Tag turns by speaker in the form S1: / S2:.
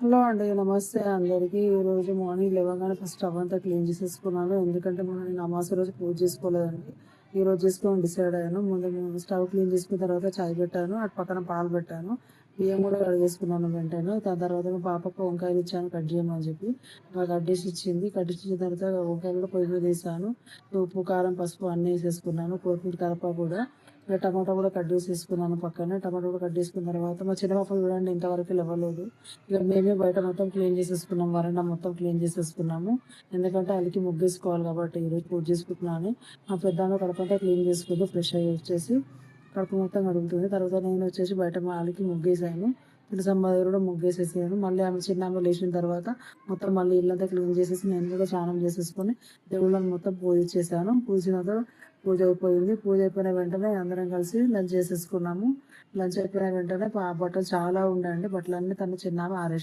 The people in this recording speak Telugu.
S1: హలో అండి. నమస్తే అందరికీ. ఈరోజు మార్నింగ్ లేవగానే ఫస్ట్ స్టవ్ అంతా క్లీన్ చేసేసుకున్నాను. ఎందుకంటే నేను అమావాస్య రోజు పూజ చేసుకోలేదండి. ఈరోజు చేసుకోని డిసైడ్ అయ్యాను. ముందు స్టవ్ క్లీన్ చేసుకున్న తర్వాత చాయ్ పెట్టాను. అటు పక్కన పాలు పెట్టాను. బియ్యం కూడా కడిగేసుకున్నాను వెంటనే. దాని తర్వాత మా పాపకు వంకాయలు ఇచ్చాను కట్ చేయమని చెప్పి. కట్ చేసి ఇచ్చింది. కట్ చేసిన తర్వాత వంకాయలు కూడా పొయ్యి మీద వేసాను. ఉప్పు, కారం, పసుపు అన్నీ వేసేసుకున్నాను. కొత్తిమీర, కలప కూడా టమాటా కూడా కట్ చేసేసుకున్నాను పక్కనే. టమాటా కూడా కట్ చేసుకున్న తర్వాత మా చిన్న పాప చూడండి ఇంతవరకు లేవలేదు. ఇక మేమే బయట మొత్తం క్లీన్ చేసేసుకున్నాం. వరండా మొత్తం క్లీన్ చేసేసుకున్నాము. ఎందుకంటే అలికి ముగ్గేసుకోవాలి కాబట్టి ఈరోజు పూజ చేసుకుంటున్నాను. మా పెద్దామె కడపంతా క్లీన్ చేసుకుంటూ ఫ్రెష్ అయ్యి వచ్చేసి కడుపు మొత్తం కడుగుతుంది. తర్వాత నేను వచ్చేసి బయట మా అలికి ముగ్గేసాను. తులసమ్మ దగ్గర కూడా ముగ్గేసేసాను. మళ్ళీ ఆమె చిన్న ఆమె లేచిన తర్వాత మొత్తం మళ్ళీ ఇల్లంతా క్లీన్ చేసేసి నేను కూడా స్నానం చేసేసుకొని దేవుళ్ళని మొత్తం పూజ చేశాను. పూజ అయిపోయింది. పూజ అయిపోయిన వెంటనే అందరం కలిసి లంచ్ చేసేసుకున్నాము. లంచ్ అయిపోయిన వెంటనే బట్టలు చాలా ఉండండి. బట్టలన్నీ తను చిన్న ఆమె ఆరేసి